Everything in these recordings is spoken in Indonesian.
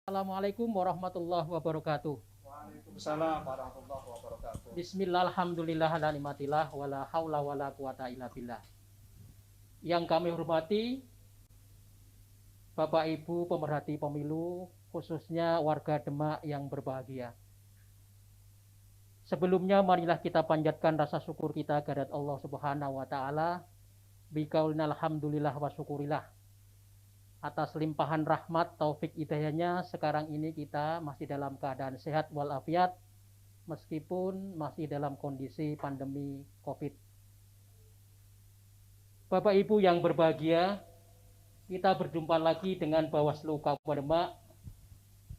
Assalamualaikum warahmatullahi wabarakatuh. Waalaikumsalam warahmatullahi wabarakatuh. Bismillah, alhamdulillah, la nimatillah, wala haula wala quwata illa billah. Yang kami hormati Bapak Ibu pemerhati pemilu, khususnya warga Demak yang berbahagia. Sebelumnya marilah kita panjatkan rasa syukur kita kehadirat Allah Subhanahu wa taala. Biqaulina alhamdulillah wa syukurillah. Atas limpahan rahmat taufik hidayahnya, sekarang ini kita masih dalam keadaan sehat walafiat meskipun masih dalam kondisi pandemi Covid. Bapak Ibu yang berbahagia, kita berjumpa lagi dengan Bawaslu Kabupaten Demak.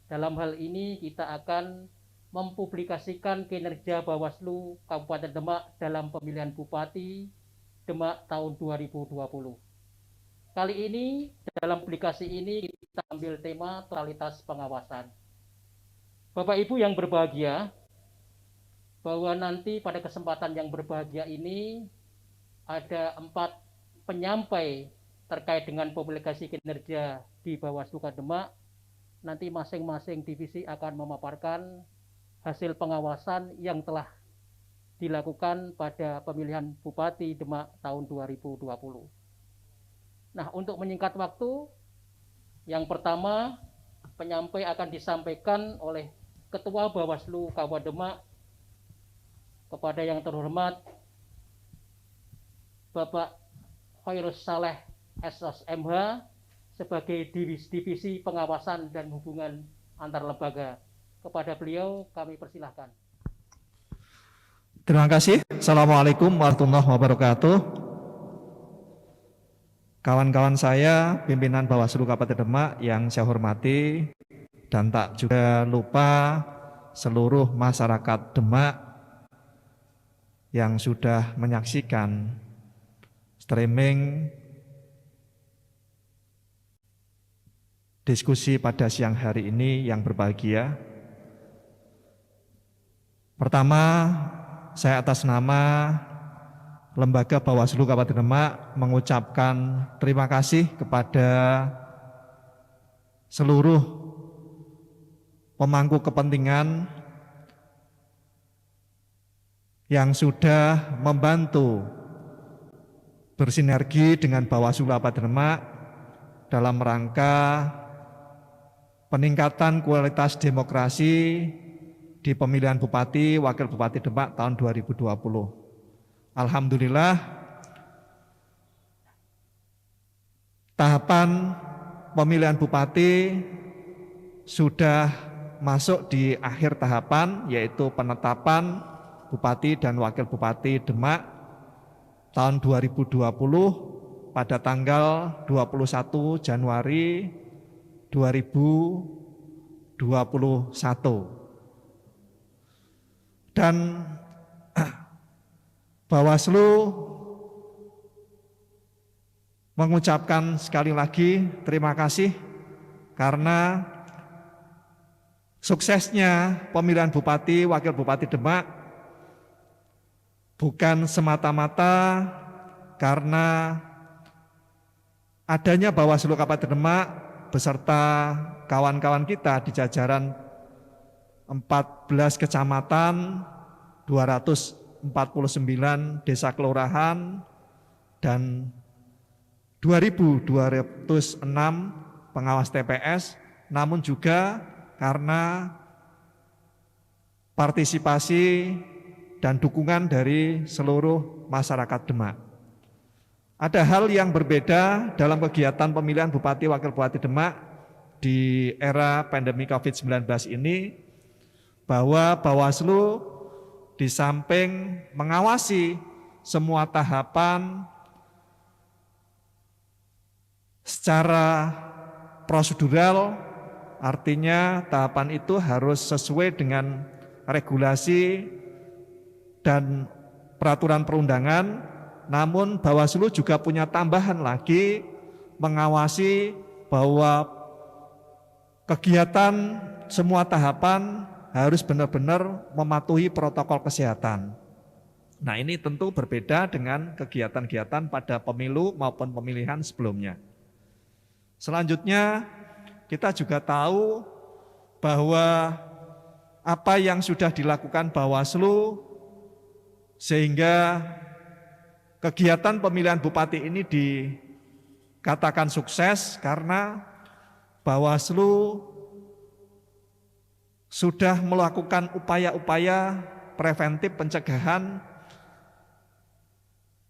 Dalam hal ini kita akan mempublikasikan kinerja Bawaslu Kabupaten Demak dalam pemilihan Bupati Demak tahun 2020. Kali ini dalam publikasi ini kita ambil tema totalitas pengawasan. Bapak Ibu yang berbahagia, bahwa nanti pada kesempatan yang berbahagia ini ada 4 penyampai terkait dengan publikasi kinerja di Bawaslu Kabupaten Demak. Nanti masing-masing divisi akan memaparkan hasil pengawasan yang telah dilakukan pada pemilihan Bupati Demak tahun 2020. Nah, untuk menyingkat waktu, yang pertama penyampai akan disampaikan oleh Ketua Bawaslu Kabupaten Demak kepada yang terhormat Bapak Khairus Saleh SSMH sebagai divisi pengawasan dan hubungan antar lembaga. Kepada beliau kami persilahkan. Terima kasih. Assalamualaikum warahmatullahi wabarakatuh. Kawan-kawan saya, pimpinan Bawaslu Kabupaten Demak yang saya hormati, dan tak juga lupa seluruh masyarakat Demak yang sudah menyaksikan streaming diskusi pada siang hari ini yang berbahagia. Pertama, saya atas nama Lembaga Bawaslu Kabupaten Demak mengucapkan terima kasih kepada seluruh pemangku kepentingan yang sudah membantu bersinergi dengan Bawaslu Kabupaten Demak dalam rangka peningkatan kualitas demokrasi di pemilihan Bupati Wakil Bupati Demak tahun 2020. Alhamdulillah, tahapan pemilihan Bupati sudah masuk di akhir tahapan, yaitu penetapan Bupati dan Wakil Bupati Demak tahun 2020 pada tanggal 21 Januari 2021. Dan Bawaslu mengucapkan sekali lagi terima kasih karena suksesnya pemilihan Bupati Wakil Bupati Demak bukan semata-mata karena adanya Bawaslu Kabupaten Demak beserta kawan-kawan kita di jajaran 14 kecamatan, 249 desa kelurahan, dan 2.206 pengawas TPS, namun juga karena partisipasi dan dukungan dari seluruh masyarakat Demak. Ada hal yang berbeda dalam kegiatan pemilihan Bupati Wakil Bupati Demak di era pandemi COVID-19 ini, bahwa Bawaslu di samping mengawasi semua tahapan secara prosedural, artinya tahapan itu harus sesuai dengan regulasi dan peraturan perundangan, namun Bawaslu juga punya tambahan lagi mengawasi bahwa kegiatan semua tahapan harus benar-benar mematuhi protokol kesehatan. Nah, ini tentu berbeda dengan kegiatan-kegiatan pada pemilu maupun pemilihan sebelumnya. Selanjutnya, kita juga tahu bahwa apa yang sudah dilakukan Bawaslu sehingga kegiatan pemilihan bupati ini dikatakan sukses karena Bawaslu sudah melakukan upaya-upaya preventif pencegahan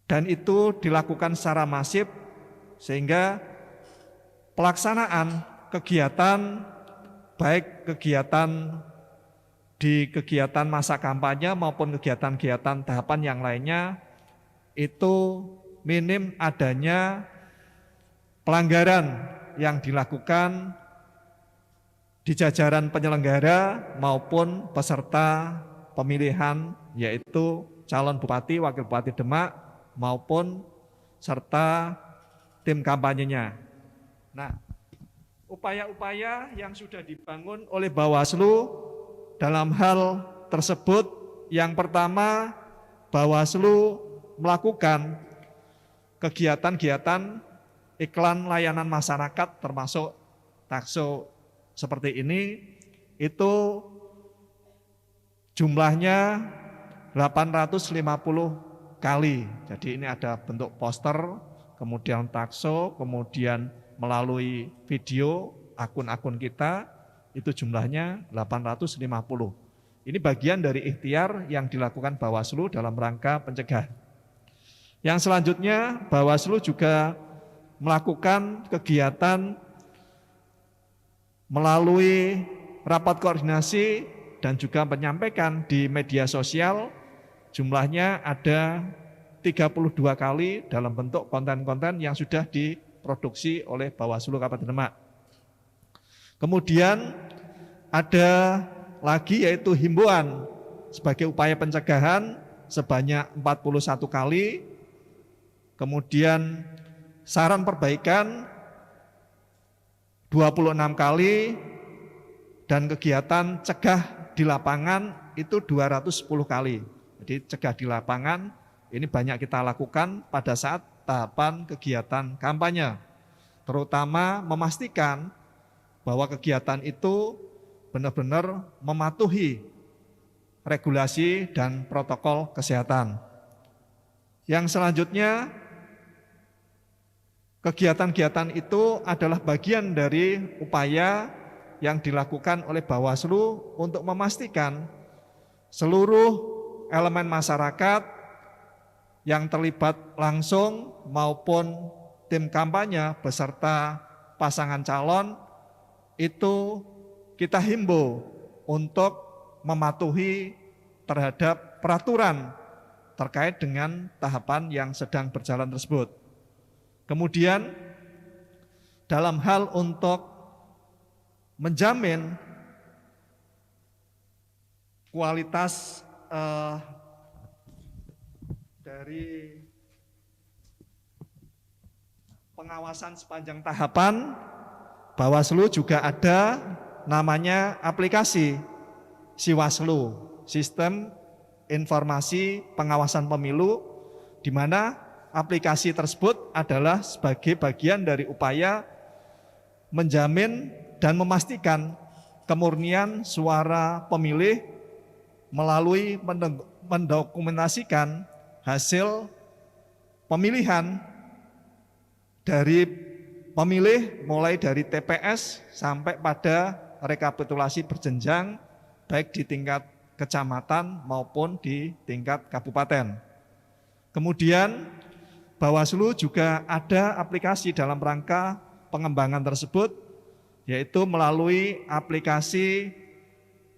dan itu dilakukan secara masif sehingga pelaksanaan kegiatan baik kegiatan masa kampanye maupun kegiatan-kegiatan tahapan yang lainnya itu minim adanya pelanggaran yang dilakukan di jajaran penyelenggara maupun peserta pemilihan yaitu calon bupati, wakil bupati Demak maupun serta tim kampanyenya. Nah, upaya-upaya yang sudah dibangun oleh Bawaslu dalam hal tersebut, yang pertama Bawaslu melakukan kegiatan-kegiatan iklan layanan masyarakat termasuk takso seperti ini, itu jumlahnya 850 kali. Jadi ini ada bentuk poster, kemudian takso, kemudian melalui video akun-akun kita, itu jumlahnya 850. Ini bagian dari ikhtiar yang dilakukan Bawaslu dalam rangka pencegahan. Yang selanjutnya Bawaslu juga melakukan kegiatan melalui rapat koordinasi dan juga menyampaikan di media sosial, jumlahnya ada 32 kali dalam bentuk konten-konten yang sudah diproduksi oleh Bawaslu Kabupaten Demak. Kemudian ada lagi yaitu himbauan sebagai upaya pencegahan sebanyak 41 kali, kemudian saran perbaikan 26 kali, dan kegiatan cegah di lapangan itu 210 kali. Jadi cegah di lapangan ini banyak kita lakukan pada saat tahapan kegiatan kampanye, terutama memastikan bahwa kegiatan itu benar-benar mematuhi regulasi dan protokol kesehatan. Yang selanjutnya, kegiatan-kegiatan itu adalah bagian dari upaya yang dilakukan oleh Bawaslu untuk memastikan seluruh elemen masyarakat yang terlibat langsung maupun tim kampanye beserta pasangan calon itu kita himbau untuk mematuhi terhadap peraturan terkait dengan tahapan yang sedang berjalan tersebut. Kemudian dalam hal untuk menjamin kualitas dari pengawasan sepanjang tahapan, Bawaslu juga ada namanya aplikasi Siwaslu, Sistem Informasi Pengawasan Pemilu, di mana aplikasi tersebut adalah sebagai bagian dari upaya menjamin dan memastikan kemurnian suara pemilih melalui mendokumentasikan hasil pemilihan dari pemilih mulai dari TPS sampai pada rekapitulasi berjenjang baik di tingkat kecamatan maupun di tingkat kabupaten. Kemudian Bawaslu juga ada aplikasi dalam rangka pengembangan tersebut, yaitu melalui aplikasi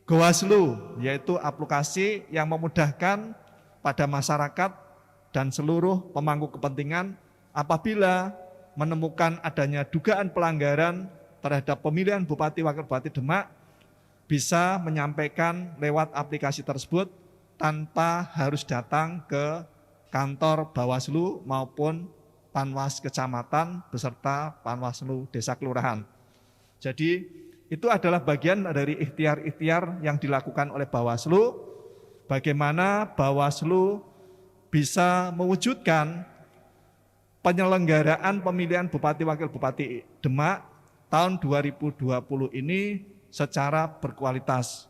Gowaslu, yaitu aplikasi yang memudahkan pada masyarakat dan seluruh pemangku kepentingan apabila menemukan adanya dugaan pelanggaran terhadap pemilihan Bupati Wakil Bupati Demak, bisa menyampaikan lewat aplikasi tersebut tanpa harus datang ke kantor Bawaslu maupun Panwas Kecamatan beserta Panwaslu Desa Kelurahan. Jadi itu adalah bagian dari ikhtiar-ikhtiar yang dilakukan oleh Bawaslu, bagaimana Bawaslu bisa mewujudkan penyelenggaraan pemilihan Bupati Wakil Bupati Demak tahun 2020 ini secara berkualitas.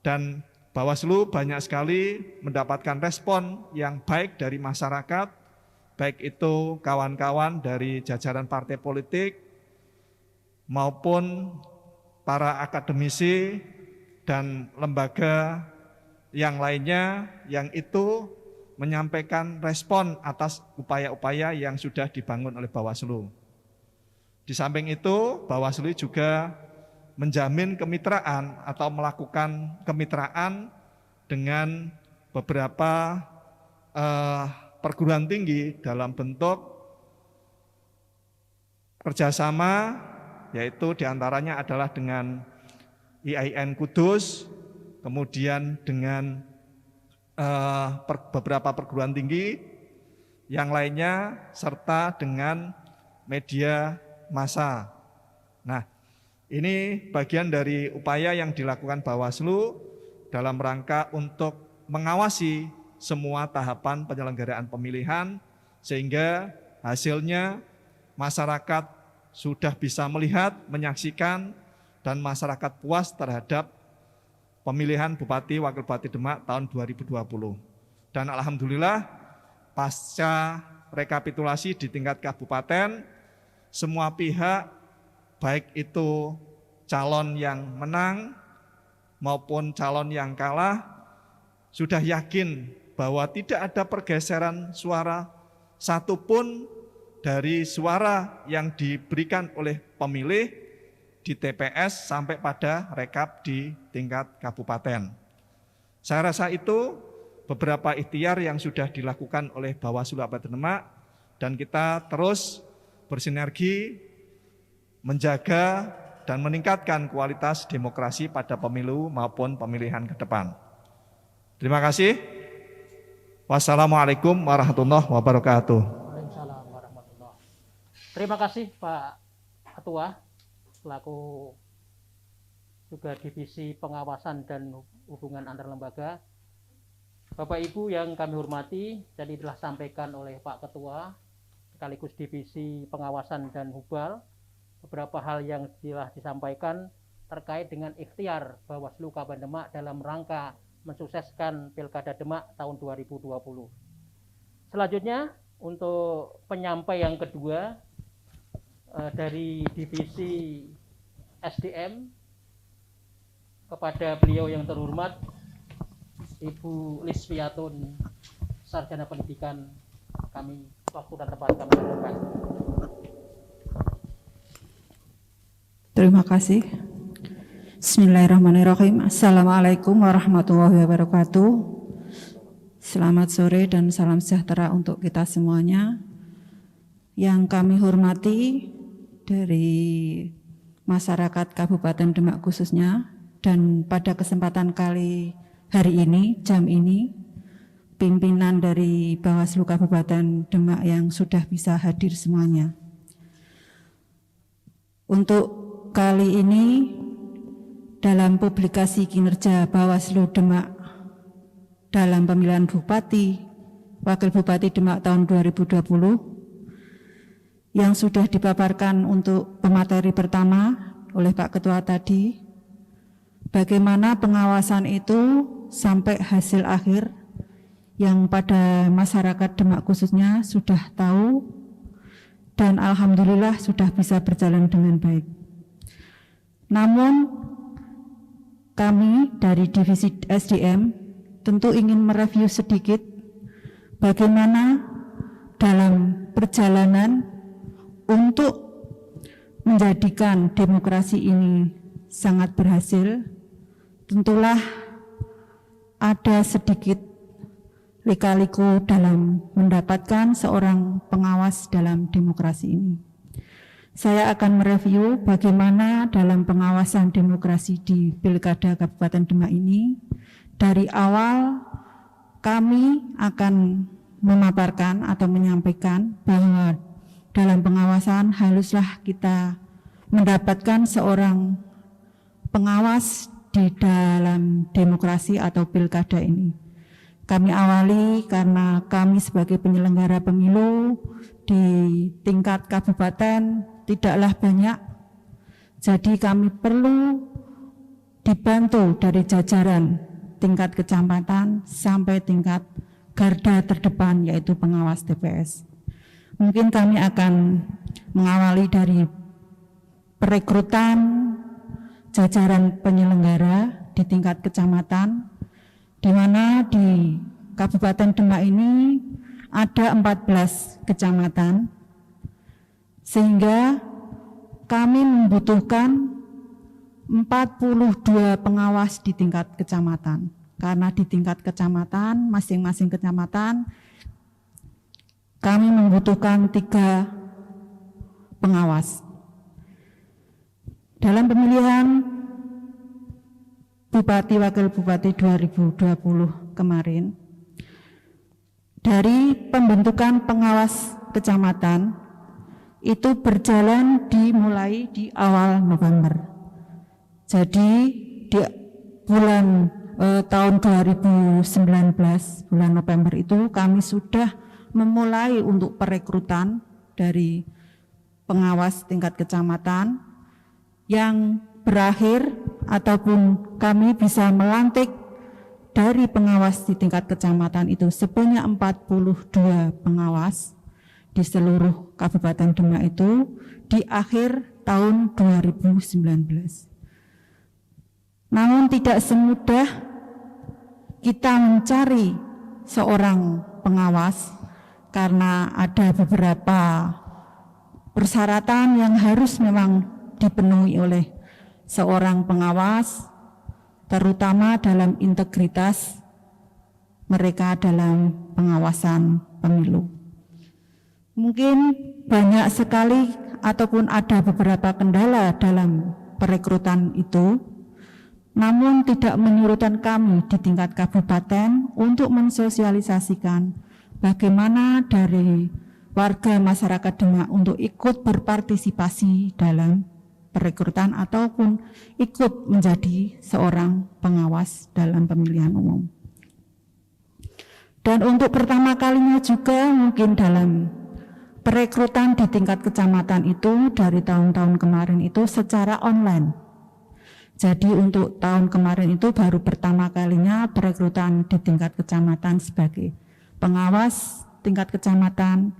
Dan Bawaslu banyak sekali mendapatkan respon yang baik dari masyarakat, baik itu kawan-kawan dari jajaran partai politik maupun para akademisi dan lembaga yang lainnya yang itu menyampaikan respon atas upaya-upaya yang sudah dibangun oleh Bawaslu. Di samping itu, Bawaslu juga menjamin kemitraan atau melakukan kemitraan dengan beberapa perguruan tinggi dalam bentuk kerjasama, yaitu diantaranya adalah dengan IAIN Kudus, kemudian dengan beberapa perguruan tinggi yang lainnya, serta dengan media massa. Nah, ini bagian dari upaya yang dilakukan Bawaslu dalam rangka untuk mengawasi semua tahapan penyelenggaraan pemilihan, sehingga hasilnya masyarakat sudah bisa melihat, menyaksikan, dan masyarakat puas terhadap pemilihan Bupati Wakil Bupati Demak tahun 2020. Dan alhamdulillah pasca rekapitulasi di tingkat kabupaten, semua pihak baik itu calon yang menang maupun calon yang kalah sudah yakin bahwa tidak ada pergeseran suara satupun dari suara yang diberikan oleh pemilih di TPS sampai pada rekap di tingkat kabupaten. Saya rasa itu beberapa ikhtiar yang sudah dilakukan oleh Bawaslu Kabupaten Demak, dan kita terus bersinergi menjaga dan meningkatkan kualitas demokrasi pada pemilu maupun pemilihan ke depan. Terima kasih. Wassalamualaikum warahmatullahi wabarakatuh. Waalaikumsalam warahmatullahi. Terima kasih Pak Ketua, selaku juga Divisi Pengawasan dan Hubungan Antar Lembaga. Bapak Ibu yang kami hormati, tadi telah sampaikan oleh Pak Ketua sekaligus Divisi Pengawasan dan Hubal beberapa hal yang telah disampaikan terkait dengan ikhtiar Bawaslu Kabupaten Demak dalam rangka mensukseskan Pilkada Demak tahun 2020. Selanjutnya untuk penyampai yang kedua dari Divisi SDM, kepada beliau yang terhormat Ibu Lisviatun, Sarjana Pendidikan, kami waktu dan tempat kami lakukan. Terima kasih. Bismillahirrahmanirrahim. Assalamualaikum warahmatullahi wabarakatuh. Selamat sore dan salam sejahtera untuk kita semuanya. Yang kami hormati dari masyarakat Kabupaten Demak khususnya, dan pada kesempatan kali hari ini, jam ini, pimpinan dari Bawaslu Kabupaten Demak yang sudah bisa hadir semuanya. Untuk kali ini dalam publikasi kinerja Bawaslu Demak dalam pemilihan Bupati, Wakil Bupati Demak tahun 2020 yang sudah dipaparkan untuk pemateri pertama oleh Pak Ketua tadi, bagaimana pengawasan itu sampai hasil akhir yang pada masyarakat Demak khususnya sudah tahu, dan alhamdulillah sudah bisa berjalan dengan baik. Namun kami dari Divisi SDM tentu ingin mereview sedikit bagaimana dalam perjalanan untuk menjadikan demokrasi ini sangat berhasil. Tentulah ada sedikit lika-liku dalam mendapatkan seorang pengawas dalam demokrasi ini. Saya akan mereview bagaimana dalam pengawasan demokrasi di Pilkada Kabupaten Demak ini. Dari awal kami akan memaparkan atau menyampaikan bahwa dalam pengawasan haruslah kita mendapatkan seorang pengawas di dalam demokrasi atau pilkada ini. Kami awali karena kami sebagai penyelenggara pemilu di tingkat kabupaten tidaklah banyak, jadi kami perlu dibantu dari jajaran tingkat kecamatan sampai tingkat garda terdepan, yaitu pengawas TPS. Mungkin kami akan mengawali dari perekrutan jajaran penyelenggara di tingkat kecamatan, di mana di Kabupaten Demak ini ada 14 kecamatan, sehingga kami membutuhkan 42 pengawas di tingkat kecamatan. Karena di tingkat kecamatan, masing-masing kecamatan, kami membutuhkan 3 pengawas. Dalam pemilihan Bupati Wakil Bupati 2020 kemarin, dari pembentukan pengawas kecamatan itu berjalan dimulai di awal November. Jadi di bulan tahun 2019 bulan November itu kami sudah memulai untuk perekrutan dari pengawas tingkat kecamatan yang berakhir ataupun kami bisa melantik dari pengawas di tingkat kecamatan itu sebanyak 42 pengawas di seluruh Kabupaten Demak itu di akhir tahun 2019. Namun tidak semudah kita mencari seorang pengawas karena ada beberapa persyaratan yang harus memang dipenuhi oleh seorang pengawas, terutama dalam integritas mereka dalam pengawasan pemilu. Mungkin banyak sekali ataupun ada beberapa kendala dalam perekrutan itu, namun tidak menyurutkan kami di tingkat kabupaten untuk mensosialisasikan bagaimana dari warga masyarakat Demak untuk ikut berpartisipasi dalam perekrutan ataupun ikut menjadi seorang pengawas dalam pemilihan umum. Dan untuk pertama kalinya juga mungkin dalam perekrutan di tingkat kecamatan itu dari tahun-tahun kemarin itu secara online. Jadi untuk tahun kemarin itu baru pertama kalinya perekrutan di tingkat kecamatan sebagai pengawas tingkat kecamatan,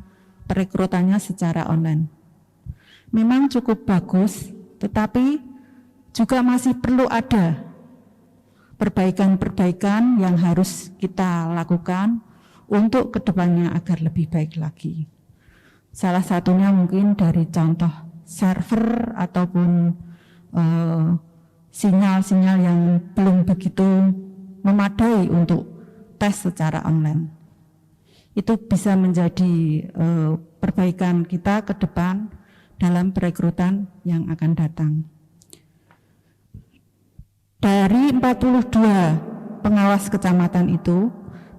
perekrutannya secara online. Memang cukup bagus, tetapi juga masih perlu ada perbaikan-perbaikan yang harus kita lakukan untuk kedepannya agar lebih baik lagi. Salah satunya mungkin dari contoh server ataupun sinyal-sinyal yang belum begitu memadai untuk tes secara online. Itu bisa menjadi perbaikan kita ke depan dalam perekrutan yang akan datang. Dari 42 pengawas kecamatan itu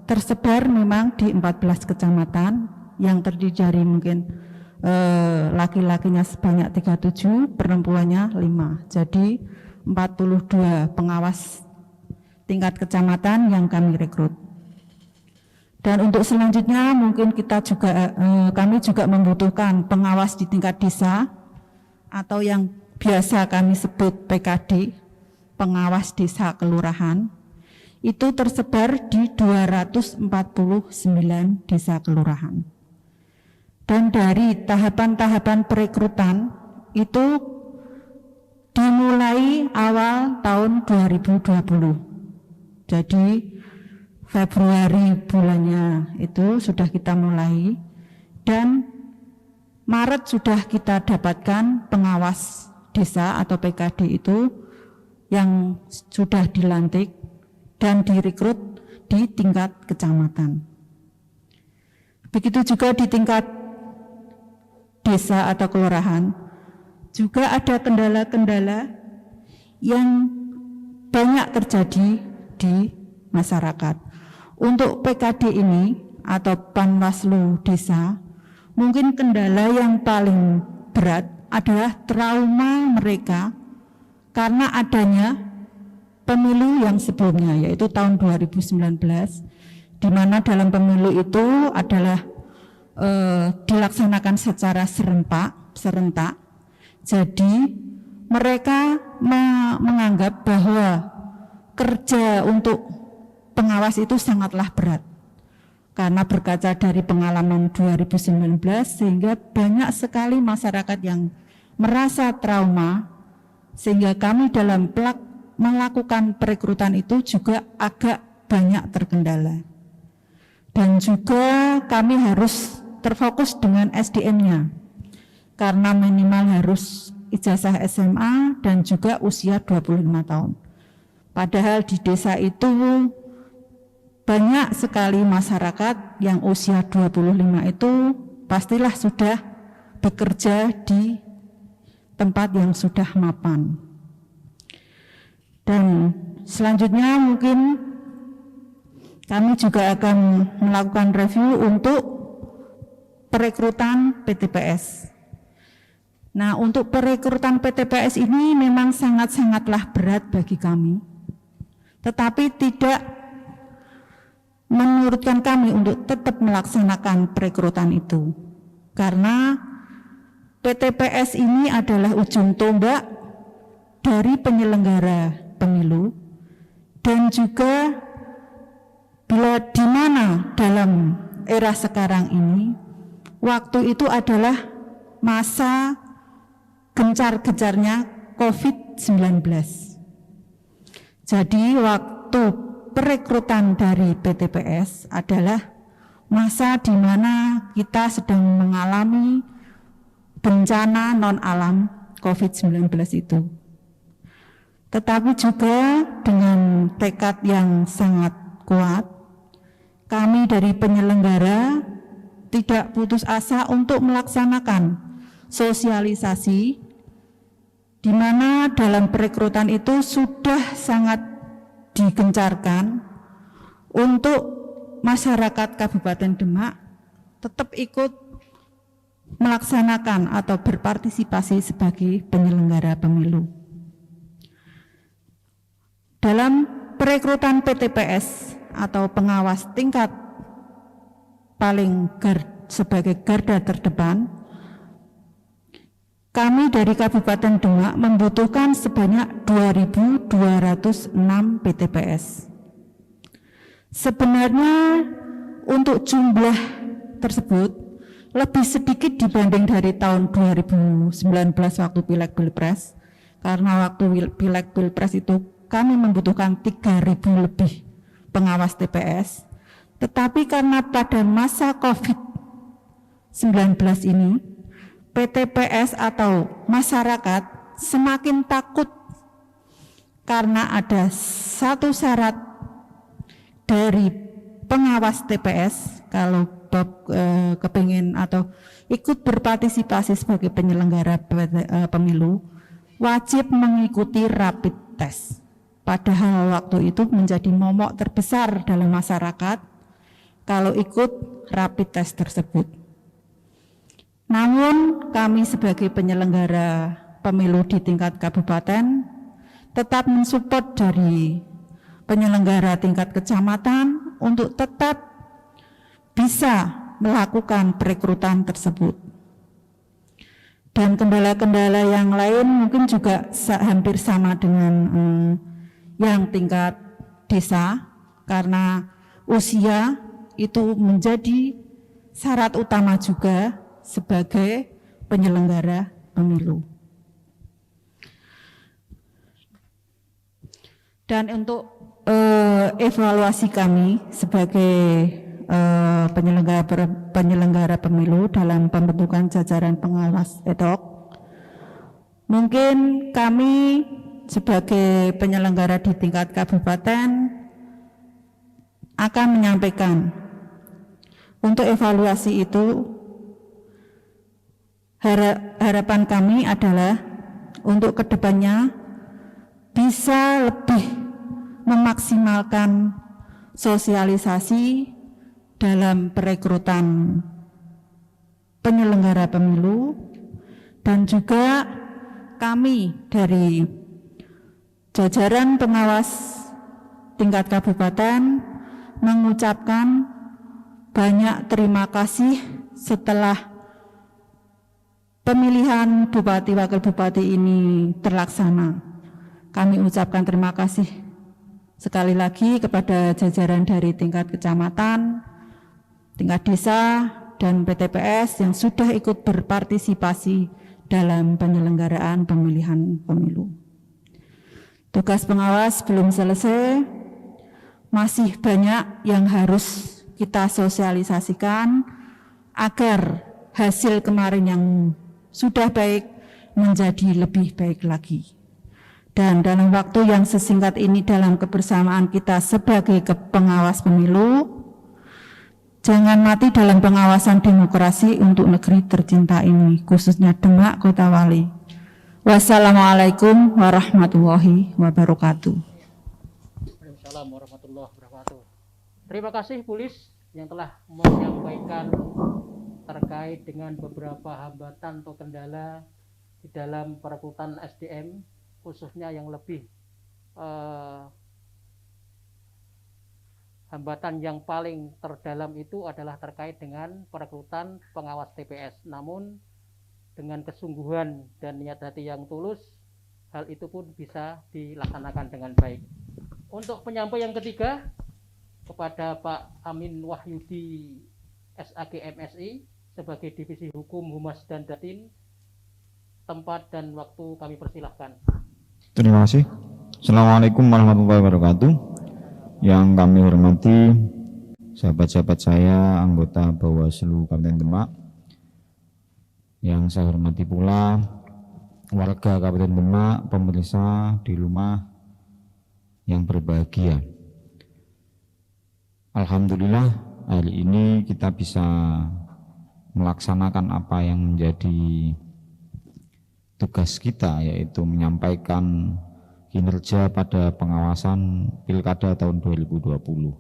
tersebar memang di 14 kecamatan yang terdiri dari mungkin laki-lakinya sebanyak 37, perempuannya 5. Jadi 42 pengawas tingkat kecamatan yang kami rekrut. Dan untuk selanjutnya mungkin kita juga kami juga membutuhkan pengawas di tingkat desa atau yang biasa kami sebut PKD, pengawas desa kelurahan. Itu tersebar di 249 desa kelurahan. Dan dari tahapan-tahapan perekrutan itu dimulai awal tahun 2020. Jadi Februari bulannya itu sudah kita mulai dan Maret sudah kita dapatkan pengawas desa atau PKD itu yang sudah dilantik dan direkrut di tingkat kecamatan. Begitu juga di tingkat desa atau kelurahan, juga ada kendala-kendala yang banyak terjadi di masyarakat. Untuk PKD ini atau Panwaslu desa, mungkin kendala yang paling berat adalah trauma mereka karena adanya pemilu yang sebelumnya, yaitu tahun 2019, di mana dalam pemilu itu adalah dilaksanakan secara serentak. Jadi mereka menganggap bahwa kerja untuk pengawas itu sangatlah berat. Karena berkaca dari pengalaman 2019 sehingga banyak sekali masyarakat yang merasa trauma, sehingga kami dalam melakukan perekrutan itu juga agak banyak terkendala. Dan juga kami harus terfokus dengan SDM-nya, karena minimal harus ijazah SMA dan juga usia 25 tahun. Padahal di desa itu banyak sekali masyarakat yang usia 25 itu pastilah sudah bekerja di tempat yang sudah mapan. Dan selanjutnya mungkin kami juga akan melakukan review untuk perekrutan PTPS. Nah, untuk perekrutan PTPS ini memang sangat-sangatlah berat bagi kami, tetapi tidak menurutkan kami untuk tetap melaksanakan perekrutan itu, karena PTPS ini adalah ujung tombak dari penyelenggara pemilu, dan juga bila di mana dalam era sekarang ini waktu itu adalah masa gencar-gencarnya COVID-19. Jadi waktu perekrutan dari PTPS adalah masa di mana kita sedang mengalami bencana non-alam COVID-19 itu. Tetapi juga dengan tekad yang sangat kuat, kami dari penyelenggara tidak putus asa untuk melaksanakan sosialisasi, di mana dalam perekrutan itu sudah sangat digencarkan untuk masyarakat Kabupaten Demak tetap ikut melaksanakan atau berpartisipasi sebagai penyelenggara pemilu. Dalam perekrutan PTPS atau pengawas tingkat paling sebagai garda terdepan, kami dari Kabupaten Demak membutuhkan sebanyak 2.206 PTPS. Sebenarnya untuk jumlah tersebut lebih sedikit dibanding dari tahun 2019 waktu Pileg Pilpres, karena waktu Pileg Pilpres itu kami membutuhkan 3.000 lebih pengawas TPS. Tetapi karena pada masa COVID-19 ini, PTPS atau masyarakat semakin takut karena ada satu syarat dari pengawas TPS kalau kepingin atau ikut berpartisipasi sebagai penyelenggara pemilu wajib mengikuti rapid test. Padahal waktu itu menjadi momok terbesar dalam masyarakat kalau ikut rapid test tersebut. Namun kami sebagai penyelenggara pemilu di tingkat kabupaten tetap mensupport dari penyelenggara tingkat kecamatan untuk tetap bisa melakukan perekrutan tersebut. Dan kendala-kendala yang lain mungkin juga hampir sama dengan yang tingkat desa, karena usia itu menjadi syarat utama juga sebagai penyelenggara pemilu. Dan untuk evaluasi kami sebagai penyelenggara pemilu dalam pembentukan jajaran pengawas ad hoc, mungkin kami sebagai penyelenggara di tingkat kabupaten akan menyampaikan untuk evaluasi itu. Harapan kami adalah untuk kedepannya bisa lebih memaksimalkan sosialisasi dalam perekrutan penyelenggara pemilu, dan juga kami dari jajaran pengawas tingkat kabupaten mengucapkan banyak terima kasih setelah pemilihan Bupati Wakil Bupati ini terlaksana. Kami ucapkan terima kasih sekali lagi kepada jajaran dari tingkat kecamatan, tingkat desa, dan PTPS yang sudah ikut berpartisipasi dalam penyelenggaraan pemilihan pemilu. Tugas pengawas belum selesai, masih banyak yang harus kita sosialisasikan agar hasil kemarin yang sudah baik menjadi lebih baik lagi. Dan dalam waktu yang sesingkat ini dalam kebersamaan kita sebagai pengawas pemilu, jangan mati dalam pengawasan demokrasi untuk negeri tercinta ini, khususnya Demak Kota Wali. Wassalamualaikum warahmatullahi wabarakatuh. Waalaikumsalam warahmatullahi wabarakatuh. Terima kasih Pulis yang telah menyampaikan terkait dengan beberapa hambatan atau kendala di dalam perekrutan SDM, khususnya yang lebih hambatan yang paling terdalam itu adalah terkait dengan perekrutan pengawas TPS. Namun dengan kesungguhan dan niat hati yang tulus, hal itu pun bisa dilaksanakan dengan baik. Untuk penyampai yang ketiga, kepada Pak Amin Wahyudi SAG MSI sebagai Divisi Hukum, Humas, dan Datin, tempat dan waktu kami persilahkan. Terima kasih. Assalamualaikum warahmatullahi wabarakatuh. Yang kami hormati sahabat-sahabat saya, anggota Bawaslu Kabupaten Demak. Yang saya hormati pula warga Kabupaten Demak, pemirsa di rumah yang berbahagia. Alhamdulillah hari ini kita bisa melaksanakan apa yang menjadi tugas kita, yaitu menyampaikan kinerja pada pengawasan Pilkada tahun 2020.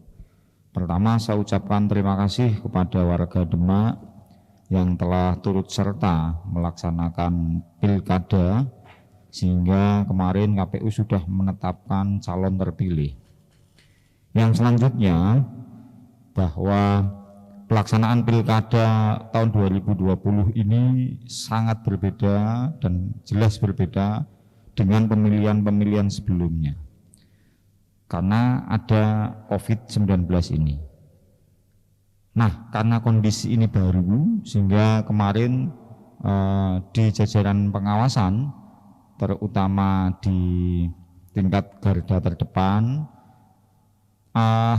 Pertama, saya ucapkan terima kasih kepada warga Demak yang telah turut serta melaksanakan Pilkada sehingga kemarin KPU sudah menetapkan calon terpilih. Yang selanjutnya, bahwa pelaksanaan Pilkada tahun 2020 ini sangat berbeda dan jelas berbeda dengan pemilihan-pemilihan sebelumnya. Karena ada COVID-19 ini. Nah, karena kondisi ini baru, sehingga kemarin di jajaran pengawasan, terutama di tingkat garda terdepan,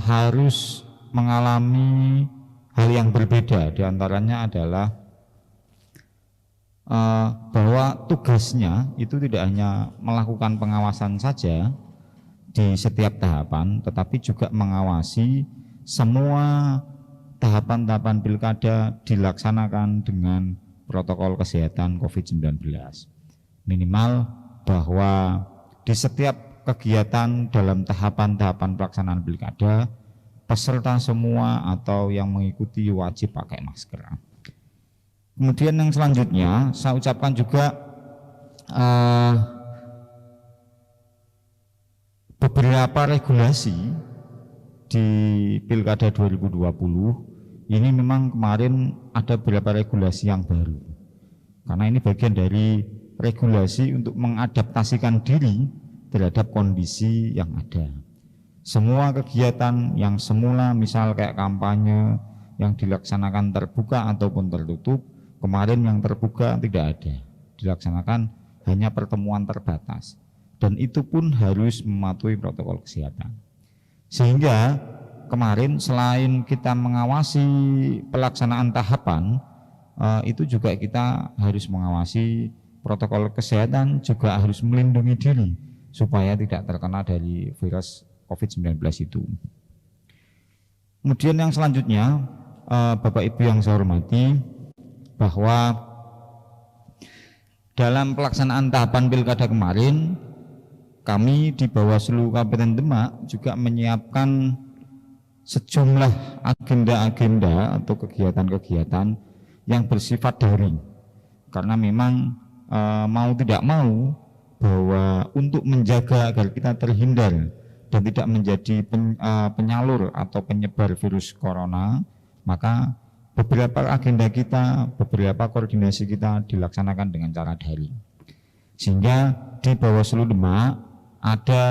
harus mengalami hal yang berbeda. Di antaranya adalah bahwa tugasnya itu tidak hanya melakukan pengawasan saja di setiap tahapan, tetapi juga mengawasi semua tahapan-tahapan pilkada dilaksanakan dengan protokol kesehatan COVID-19. Minimal bahwa di setiap kegiatan dalam tahapan-tahapan pelaksanaan pilkada, peserta semua atau yang mengikuti wajib pakai masker. Kemudian yang selanjutnya saya ucapkan juga beberapa regulasi di Pilkada 2020 ini memang kemarin ada beberapa regulasi yang baru. Karena ini bagian dari regulasi untuk mengadaptasikan diri terhadap kondisi yang ada. Semua kegiatan yang semula misal kayak kampanye yang dilaksanakan terbuka ataupun tertutup, kemarin yang terbuka tidak ada, dilaksanakan hanya pertemuan terbatas, dan itu pun harus mematuhi protokol kesehatan. Sehingga kemarin selain kita mengawasi pelaksanaan tahapan, itu juga kita harus mengawasi protokol kesehatan, juga harus melindungi diri supaya tidak terkena dari virus COVID-19 itu. Kemudian yang selanjutnya, Bapak Ibu yang saya hormati, bahwa dalam pelaksanaan tahapan pilkada kemarin, kami di Bawaslu Kabupaten Demak juga menyiapkan sejumlah agenda-agenda atau kegiatan-kegiatan yang bersifat daring. Karena memang mau tidak mau bahwa untuk menjaga agar kita terhindar dan tidak menjadi penyalur atau penyebar virus corona, maka beberapa agenda kita, beberapa koordinasi kita dilaksanakan dengan cara daring. Sehingga di Bawaslu Demak ada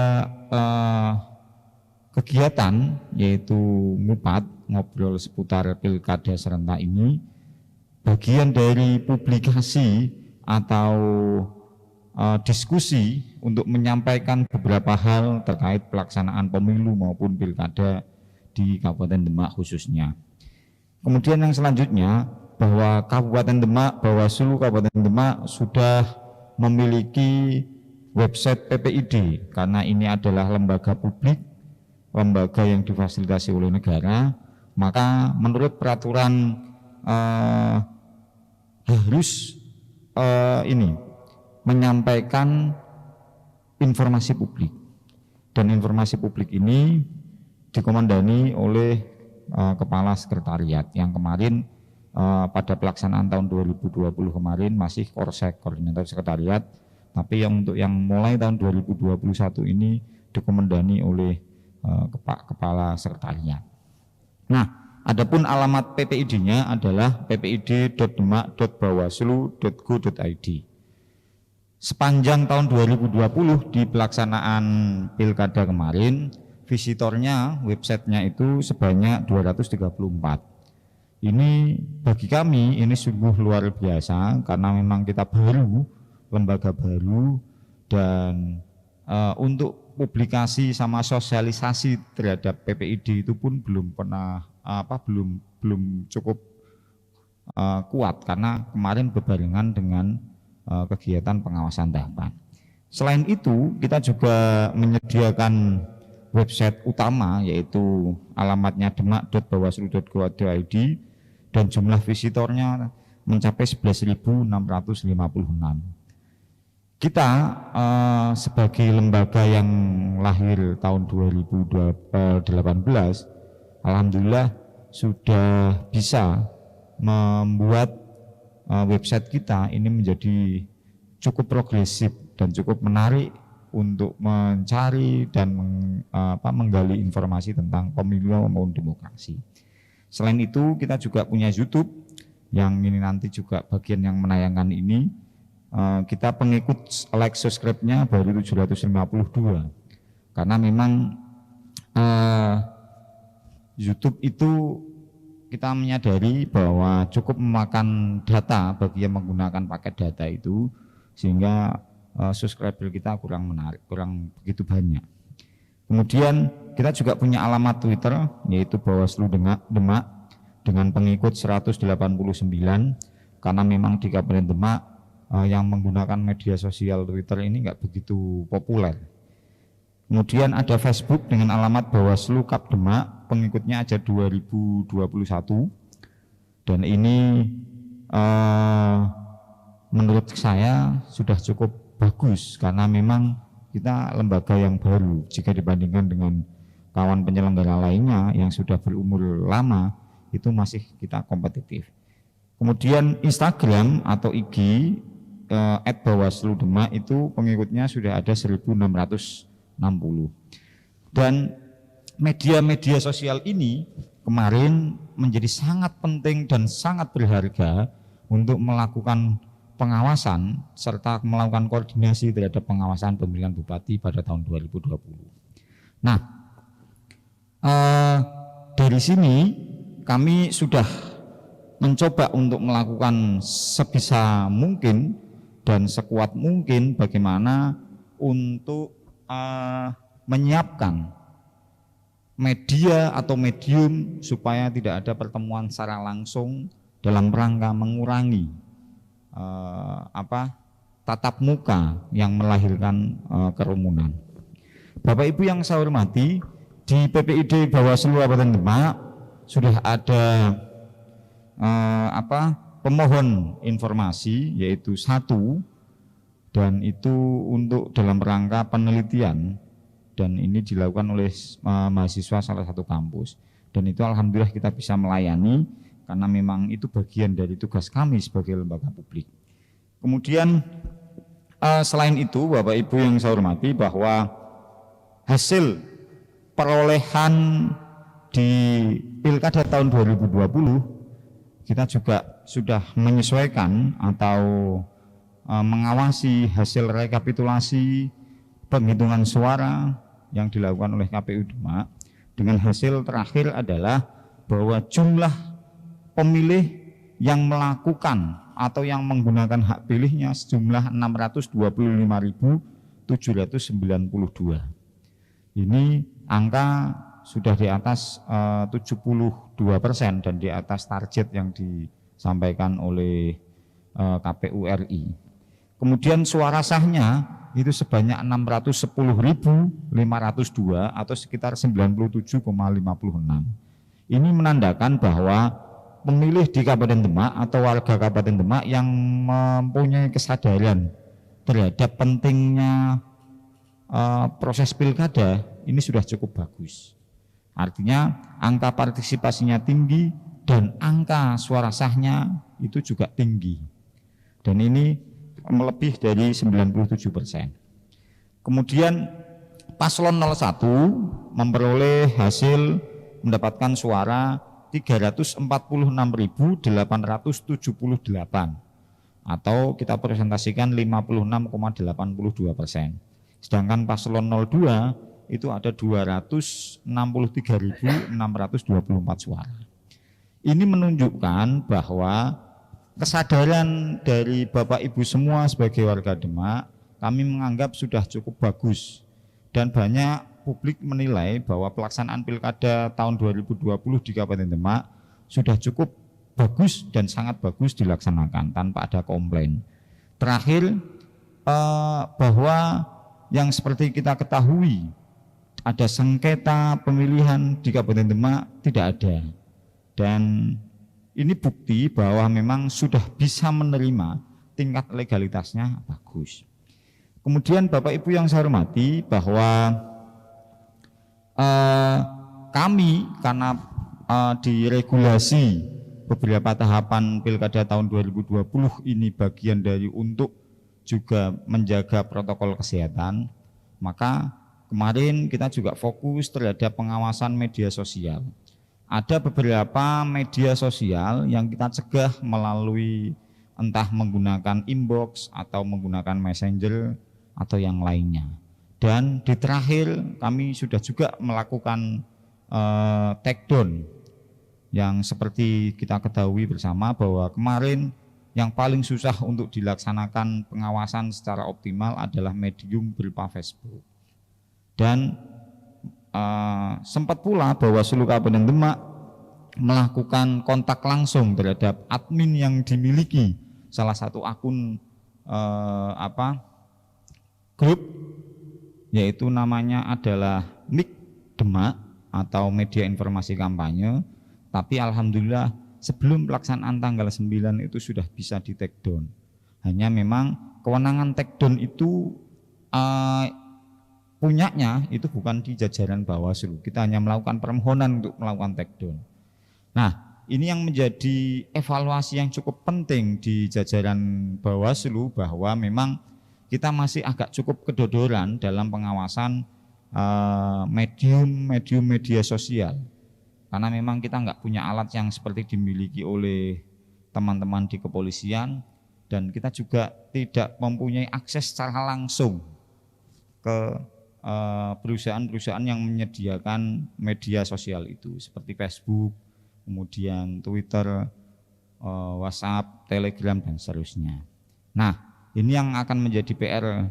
kegiatan yaitu ngupat, ngobrol seputar pilkada serentak ini, bagian dari publikasi atau diskusi untuk menyampaikan beberapa hal terkait pelaksanaan pemilu maupun pilkada di Kabupaten Demak khususnya. Kemudian yang selanjutnya bahwa Kabupaten Demak, Bawaslu Kabupaten Demak sudah memiliki website PPID karena ini adalah lembaga publik, lembaga yang difasilitasi oleh negara, maka menurut peraturan harus menyampaikan informasi publik, dan informasi publik ini dikomandani oleh Kepala Sekretariat yang kemarin pada pelaksanaan tahun 2020 kemarin masih Korsek, Koordinator Sekretariat, tapi untuk yang mulai tahun 2021 ini dikomandani oleh Kepala Sekretariat. Nah, adapun alamat PPID-nya adalah ppid.demak.bawaslu.go.id. Sepanjang tahun 2020 di pelaksanaan pilkada kemarin, visitornya, websitenya itu sebanyak 234. Ini bagi kami ini sungguh luar biasa karena memang kita baru, lembaga baru, dan untuk publikasi sama sosialisasi terhadap PPID itu pun belum cukup kuat karena kemarin berbarengan dengan kegiatan pengawasan tahapan. Selain itu, kita juga menyediakan website utama yaitu alamatnya demak.bawaslu.go.id dan jumlah visitornya mencapai 11.656. Kita sebagai lembaga yang lahir tahun 2018, alhamdulillah sudah bisa membuat website kita ini menjadi cukup progresif dan cukup menarik untuk mencari dan menggali informasi tentang pemilu maupun demokrasi. Selain itu kita juga punya YouTube yang ini nanti juga bagian yang menayangkan ini. Kita pengikut like subscribe-nya baru 752 karena memang YouTube itu kita menyadari bahwa cukup memakan data bagi yang menggunakan paket data itu, sehingga subscriber kita kurang menarik, kurang begitu banyak. Kemudian kita juga punya alamat Twitter yaitu Bawaslu Demak dengan pengikut 189 karena memang di Kabupaten Demak yang menggunakan media sosial Twitter ini enggak begitu populer. Kemudian ada Facebook dengan alamat Bawaslu Kap Demak, pengikutnya ada 2021 dan ini menurut saya sudah cukup bagus karena memang kita lembaga yang baru jika dibandingkan dengan kawan penyelenggara lainnya yang sudah berumur lama itu masih kita kompetitif. Kemudian Instagram atau IG @Bawaslu Demak itu pengikutnya sudah ada 1.660 dan media-media sosial ini kemarin menjadi sangat penting dan sangat berharga untuk melakukan pengawasan serta melakukan koordinasi terhadap pengawasan pemilihan bupati pada tahun 2020. Nah, dari sini kami sudah mencoba untuk melakukan sebisa mungkin dan sekuat mungkin bagaimana untuk menyiapkan media atau medium supaya tidak ada pertemuan secara langsung dalam rangka mengurangi tatap muka yang melahirkan kerumunan. Bapak Ibu yang saya hormati, di PPID Bawaslu Kabupaten Demak sudah ada pemohon informasi yaitu 1 dan itu untuk dalam rangka penelitian dan ini dilakukan oleh mahasiswa salah satu kampus dan itu alhamdulillah kita bisa melayani karena memang itu bagian dari tugas kami sebagai lembaga publik. Kemudian selain itu Bapak Ibu yang saya hormati bahwa hasil perolehan di Pilkada tahun 2020 kita juga sudah menyesuaikan atau mengawasi hasil rekapitulasi penghitungan suara yang dilakukan oleh KPU Demak, dengan hasil terakhir adalah bahwa jumlah pemilih yang melakukan atau yang menggunakan hak pilihnya sejumlah 625.792. Ini angka sudah di atas 72% dan di atas target yang disampaikan oleh KPU RI. Kemudian suara sahnya itu sebanyak 610.502 atau sekitar 97,56. Ini menandakan bahwa pemilih di Kabupaten Demak atau warga Kabupaten Demak yang mempunyai kesadaran terhadap pentingnya proses pilkada ini sudah cukup bagus. Artinya angka partisipasinya tinggi dan angka suara sahnya itu juga tinggi. Dan ini melebih dari 97%. Kemudian paslon 01 memperoleh hasil mendapatkan suara 346.878 atau kita presentasikan 56,82%. Sedangkan paslon 02 itu ada 263.624 suara. Ini menunjukkan bahwa kesadaran dari Bapak Ibu semua sebagai warga Demak, kami menganggap sudah cukup bagus dan banyak publik menilai bahwa pelaksanaan pilkada tahun 2020 di Kabupaten Demak sudah cukup bagus dan sangat bagus dilaksanakan tanpa ada komplain. Terakhir, bahwa yang seperti kita ketahui ada sengketa pemilihan di Kabupaten Demak tidak ada, dan ini bukti bahwa memang sudah bisa menerima, tingkat legalitasnya bagus. Kemudian Bapak Ibu yang saya hormati, bahwa kami karena diregulasi beberapa tahapan pilkada tahun 2020 ini bagian dari untuk juga menjaga protokol kesehatan, maka kemarin kita juga fokus terhadap pengawasan media sosial. Ada beberapa media sosial yang kita cegah melalui entah menggunakan inbox atau menggunakan messenger atau yang lainnya. Dan di terakhir kami sudah juga melakukan takedown yang seperti kita ketahui bersama bahwa kemarin yang paling susah untuk dilaksanakan pengawasan secara optimal adalah medium berupa Facebook. Dan sempat pula Bawaslu Kabupaten Demak melakukan kontak langsung terhadap admin yang dimiliki salah satu akun grup, yaitu namanya adalah MIK Demak atau Media Informasi Kampanye. Tapi alhamdulillah sebelum pelaksanaan tanggal 9 itu sudah bisa di take down. Hanya memang kewenangan take down itu punyanya itu bukan di jajaran Bawaslu. Kita hanya melakukan permohonan untuk melakukan take down. Nah, ini yang menjadi evaluasi yang cukup penting di jajaran Bawaslu, bahwa memang kita masih agak cukup kedodoran dalam pengawasan medium media sosial. Karena memang kita nggak punya alat yang seperti dimiliki oleh teman-teman di kepolisian, dan kita juga tidak mempunyai akses secara langsung ke perusahaan-perusahaan yang menyediakan media sosial itu seperti Facebook, kemudian Twitter, WhatsApp, Telegram dan seterusnya. Nah, ini yang akan menjadi PR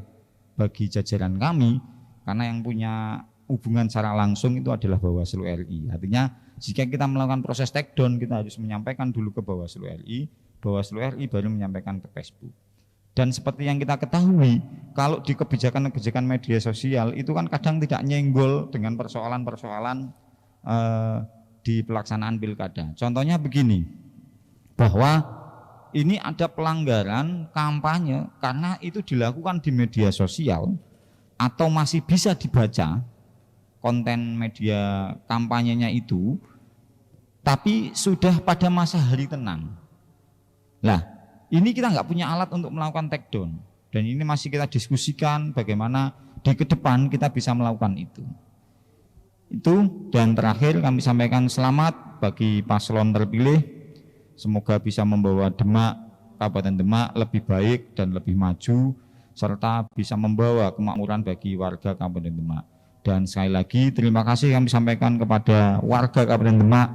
bagi jajaran kami, karena yang punya hubungan secara langsung itu adalah Bawaslu RI. Artinya jika kita melakukan proses take down, kita harus menyampaikan dulu ke Bawaslu RI baru menyampaikan ke Facebook. Dan seperti yang kita ketahui, kalau di kebijakan-kebijakan media sosial itu kan kadang tidak nyenggol dengan persoalan-persoalan di pelaksanaan pilkada. Contohnya begini, bahwa ini ada pelanggaran kampanye karena itu dilakukan di media sosial atau masih bisa dibaca konten media kampanyenya itu, tapi sudah pada masa hari tenang. Lah, ini kita nggak punya alat untuk melakukan take down, dan ini masih kita diskusikan bagaimana di ke depan kita bisa melakukan itu. Dan terakhir kami sampaikan selamat bagi paslon terpilih Semoga bisa membawa Demak, Kabupaten Demak lebih baik dan lebih maju, serta bisa membawa kemakmuran bagi warga Kabupaten Demak. Dan sekali lagi terima kasih kami sampaikan kepada warga Kabupaten Demak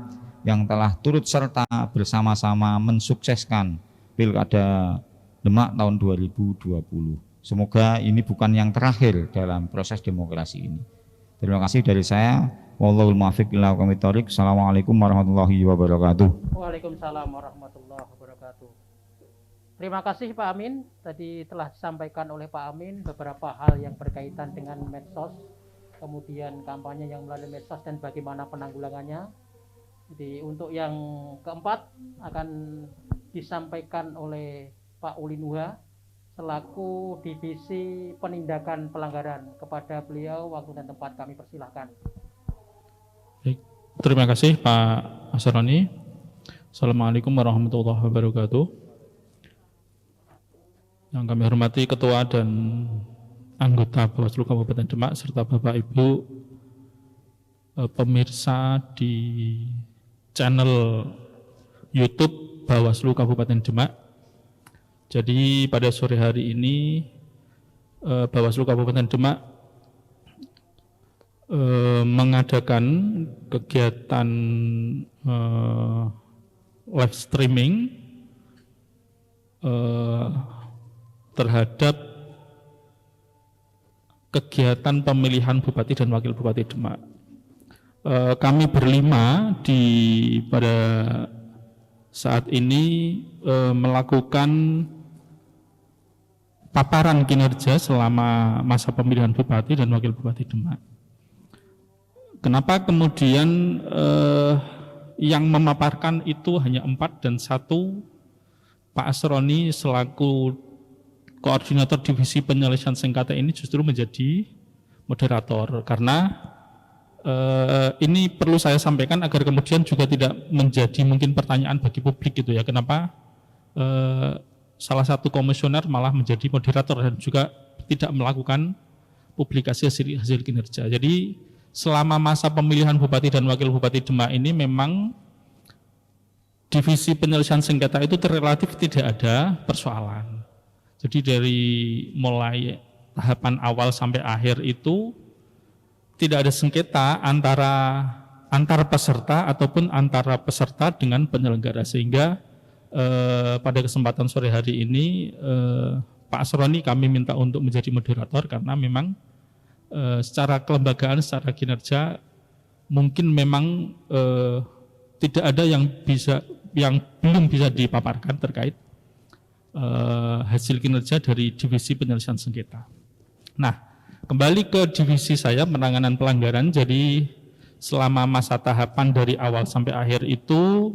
yang telah turut serta bersama-sama mensukseskan Pilkada Demak tahun 2020. Semoga ini bukan yang terakhir dalam proses demokrasi ini. Terima kasih dari saya. Wallahul muwaffiq ila aqwamit thoriq. Assalamualaikum warahmatullahi wabarakatuh. Waalaikumsalam warahmatullahi wabarakatuh. Terima kasih Pak Amin. Tadi telah disampaikan oleh Pak Amin beberapa hal yang berkaitan dengan medsos, kemudian kampanye yang melalui medsos dan bagaimana penanggulangannya. Jadi untuk yang keempat akan disampaikan oleh Pak Uli Nuha selaku Divisi Penindakan Pelanggaran. Kepada beliau waktu dan tempat kami persilahkan. Baik, terima kasih Pak Asroni. Assalamualaikum warahmatullahi wabarakatuh. Yang kami hormati Ketua dan anggota Bawaslu Kabupaten Demak serta Bapak Ibu pemirsa di channel YouTube Bawaslu Kabupaten Demak. Jadi pada sore hari ini Bawaslu Kabupaten Demak mengadakan kegiatan live streaming terhadap kegiatan pemilihan Bupati dan Wakil Bupati Demak. Kami berlima pada saat ini melakukan paparan kinerja selama masa pemilihan Bupati dan Wakil Bupati Demak. Kenapa kemudian yang memaparkan itu hanya 4 dan 1 Pak Asroni selaku koordinator divisi penyelesaian sengketa ini justru menjadi moderator, karena ini perlu saya sampaikan agar kemudian juga tidak menjadi mungkin pertanyaan bagi publik gitu ya, kenapa salah satu komisioner malah menjadi moderator dan juga tidak melakukan publikasi hasil kinerja. Jadi selama masa pemilihan Bupati dan Wakil Bupati Demak ini memang divisi penyelesaian sengketa itu relatif tidak ada persoalan. Jadi dari mulai tahapan awal sampai akhir itu tidak ada sengketa antara peserta ataupun antara peserta dengan penyelenggara, sehingga pada kesempatan sore hari ini Pak Asroni kami minta untuk menjadi moderator karena memang secara kelembagaan, secara kinerja mungkin memang tidak ada yang belum bisa dipaparkan terkait hasil kinerja dari divisi penyelesaian sengketa. Nah, kembali ke divisi saya penanganan pelanggaran. Jadi selama masa tahapan dari awal sampai akhir itu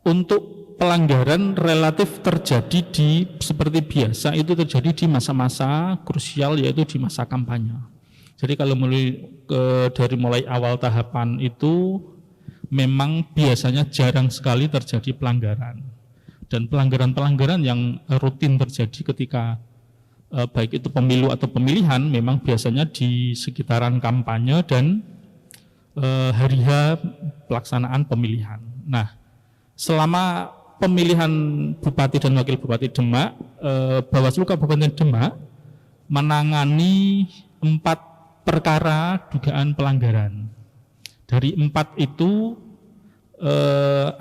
untuk pelanggaran relatif terjadi seperti biasa itu terjadi di masa-masa krusial, yaitu di masa kampanye. Jadi kalau dari mulai awal tahapan itu memang biasanya jarang sekali terjadi pelanggaran, dan pelanggaran-pelanggaran yang rutin terjadi ketika baik itu pemilu atau pemilihan memang biasanya di sekitaran kampanye dan hari-H pelaksanaan pemilihan. Nah, selama pemilihan Bupati dan Wakil Bupati Demak, Bawaslu Kabupaten Demak menangani 4 perkara dugaan pelanggaran. Dari 4 itu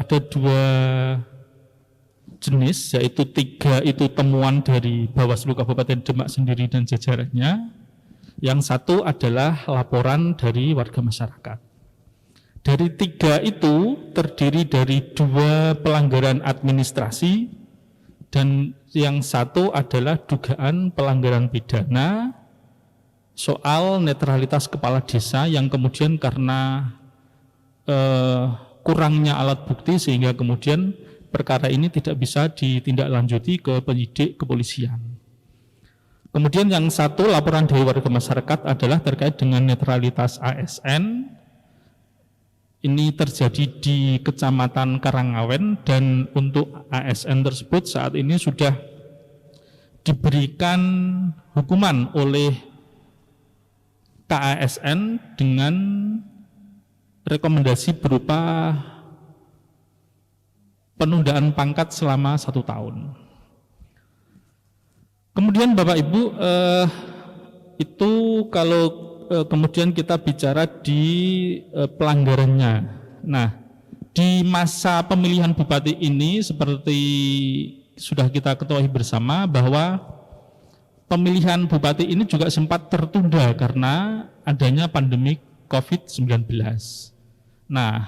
ada 2 jenis, yaitu 3 itu temuan dari Bawaslu Kabupaten Demak sendiri dan jajarannya. Yang 1 adalah laporan dari warga masyarakat. Dari 3 itu terdiri dari 2 pelanggaran administrasi dan yang 1 adalah dugaan pelanggaran pidana soal netralitas kepala desa yang kemudian karena kurangnya alat bukti sehingga kemudian perkara ini tidak bisa ditindaklanjuti ke penyidik kepolisian. Kemudian yang 1 laporan dari warga masyarakat adalah terkait dengan netralitas ASN. Ini terjadi di Kecamatan Karangawen dan untuk ASN tersebut saat ini sudah diberikan hukuman oleh KASN dengan rekomendasi berupa penundaan pangkat selama 1 tahun. Kemudian Bapak Ibu, itu kalau kemudian kita bicara di pelanggarannya. Nah, di masa pemilihan bupati ini seperti sudah kita ketahui bersama bahwa pemilihan bupati ini juga sempat tertunda karena adanya pandemi COVID-19. Nah,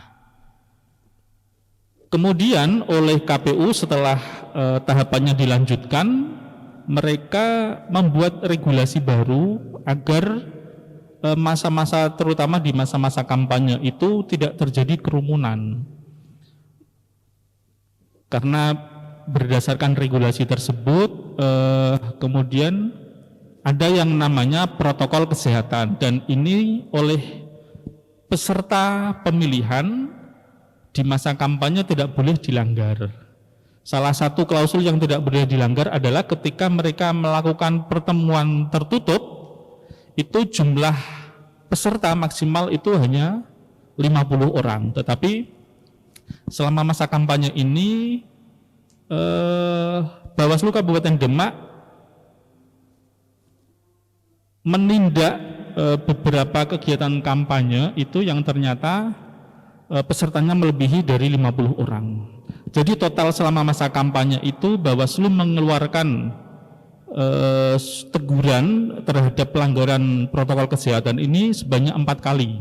kemudian oleh KPU setelah tahapannya dilanjutkan, mereka membuat regulasi baru agar masa-masa terutama di masa-masa kampanye itu tidak terjadi kerumunan. Karena berdasarkan regulasi tersebut kemudian ada yang namanya protokol kesehatan, dan ini oleh peserta pemilihan di masa kampanye tidak boleh dilanggar. Salah satu klausul yang tidak boleh dilanggar adalah ketika mereka melakukan pertemuan tertutup, itu jumlah peserta maksimal itu hanya 50 orang. Tetapi selama masa kampanye ini Bawaslu Kabupaten Demak menindak beberapa kegiatan kampanye itu yang ternyata pesertanya melebihi dari 50 orang. Jadi total selama masa kampanye itu Bawaslu mengeluarkan teguran terhadap pelanggaran protokol kesehatan ini sebanyak 4 kali.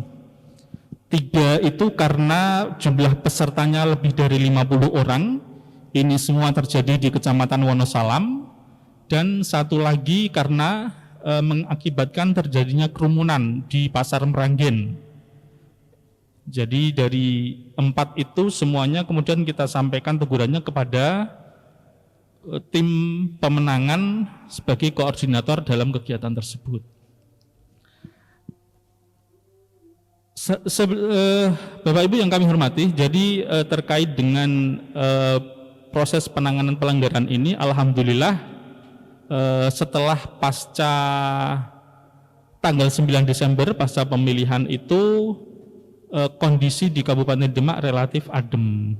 3 itu karena jumlah pesertanya lebih dari 50 orang, ini semua terjadi di Kecamatan Wonosalam, dan 1 lagi karena mengakibatkan terjadinya kerumunan di Pasar Meranggen. Jadi dari 4 itu semuanya kemudian kita sampaikan tegurannya kepada tim pemenangan sebagai koordinator dalam kegiatan tersebut. Bapak Ibu yang kami hormati, jadi terkait dengan proses penanganan pelanggaran ini, alhamdulillah setelah pasca tanggal 9 Desember pasca pemilihan itu kondisi di Kabupaten Demak relatif adem.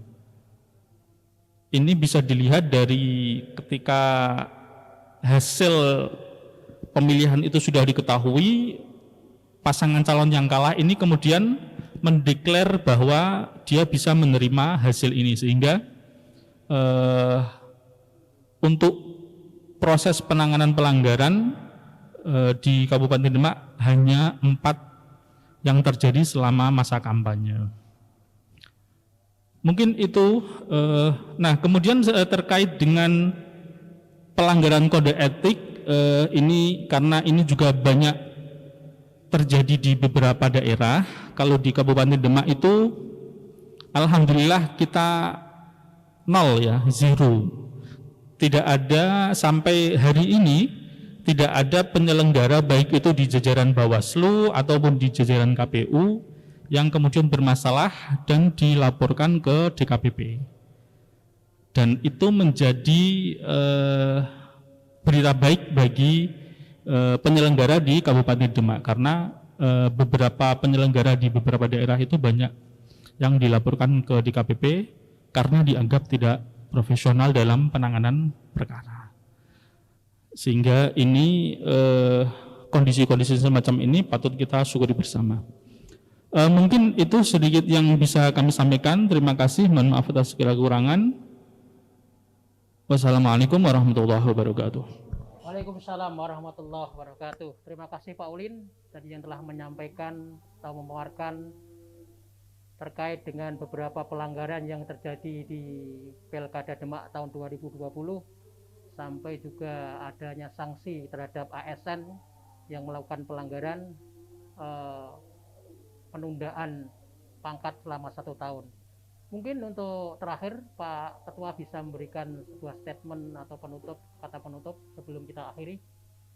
Ini bisa dilihat dari ketika hasil pemilihan itu sudah diketahui, pasangan calon yang kalah ini kemudian mendeklar bahwa dia bisa menerima hasil ini, sehingga untuk proses penanganan pelanggaran di Kabupaten Demak hanya 4 yang terjadi selama masa kampanye. Mungkin itu. Nah, kemudian terkait dengan pelanggaran kode etik, ini karena ini juga banyak terjadi di beberapa daerah. Kalau di Kabupaten Demak itu, alhamdulillah kita 0 ya, 0. Tidak ada sampai hari ini. Tidak ada penyelenggara baik itu di jajaran Bawaslu ataupun di jajaran KPU yang kemudian bermasalah dan dilaporkan ke DKPP. Dan itu menjadi berita baik bagi penyelenggara di Kabupaten Demak, karena beberapa penyelenggara di beberapa daerah itu banyak yang dilaporkan ke DKPP karena dianggap tidak profesional dalam penanganan perkara. Sehingga ini kondisi-kondisi semacam ini patut kita syukuri bersama. Mungkin itu sedikit yang bisa kami sampaikan. Terima kasih, mohon maaf atas segala kekurangan. Wassalamualaikum warahmatullahi wabarakatuh. Waalaikumsalam warahmatullahi wabarakatuh. Terima kasih Pak Ulin tadi yang telah menyampaikan atau memaparkan terkait dengan beberapa pelanggaran yang terjadi di Pilkada Demak tahun 2020, sampai juga adanya sanksi terhadap ASN yang melakukan pelanggaran penundaan pangkat selama 1 tahun. Mungkin untuk terakhir Pak Ketua bisa memberikan sebuah statement atau kata penutup sebelum kita akhiri.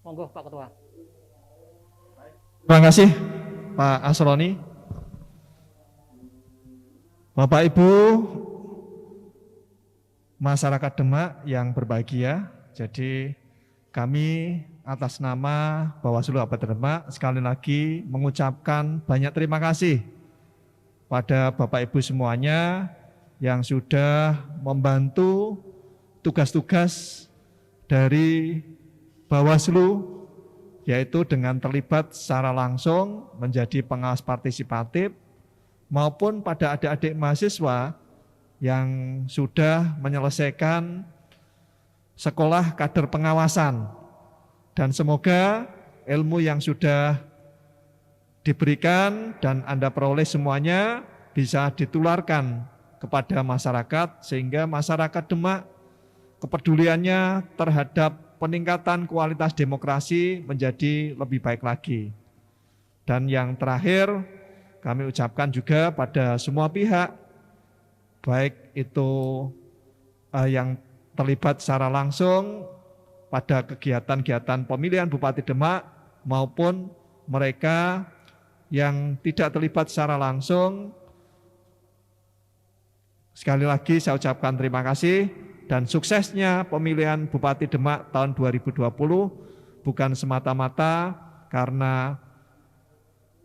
Monggo Pak Ketua. Terima kasih Pak Asroni. Bapak Ibu masyarakat Demak yang berbahagia, jadi kami atas nama Bawaslu Kabupaten Demak sekali lagi mengucapkan banyak terima kasih pada Bapak Ibu semuanya yang sudah membantu tugas-tugas dari Bawaslu, yaitu dengan terlibat secara langsung menjadi pengawas partisipatif maupun pada adik-adik mahasiswa yang sudah menyelesaikan sekolah kader pengawasan. Dan semoga ilmu yang sudah diberikan dan Anda peroleh semuanya bisa ditularkan kepada masyarakat sehingga masyarakat Demak kepeduliannya terhadap peningkatan kualitas demokrasi menjadi lebih baik lagi. Dan yang terakhir, kami ucapkan juga pada semua pihak, baik itu yang terlibat secara langsung pada kegiatan-kegiatan pemilihan Bupati Demak maupun mereka yang tidak terlibat secara langsung. Sekali lagi saya ucapkan terima kasih dan suksesnya pemilihan Bupati Demak tahun 2020 bukan semata-mata karena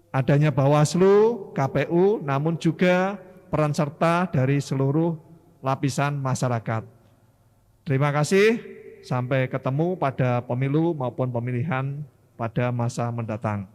adanya Bawaslu, KPU, namun juga peran serta dari seluruh lapisan masyarakat. Terima kasih, sampai ketemu pada pemilu maupun pemilihan pada masa mendatang.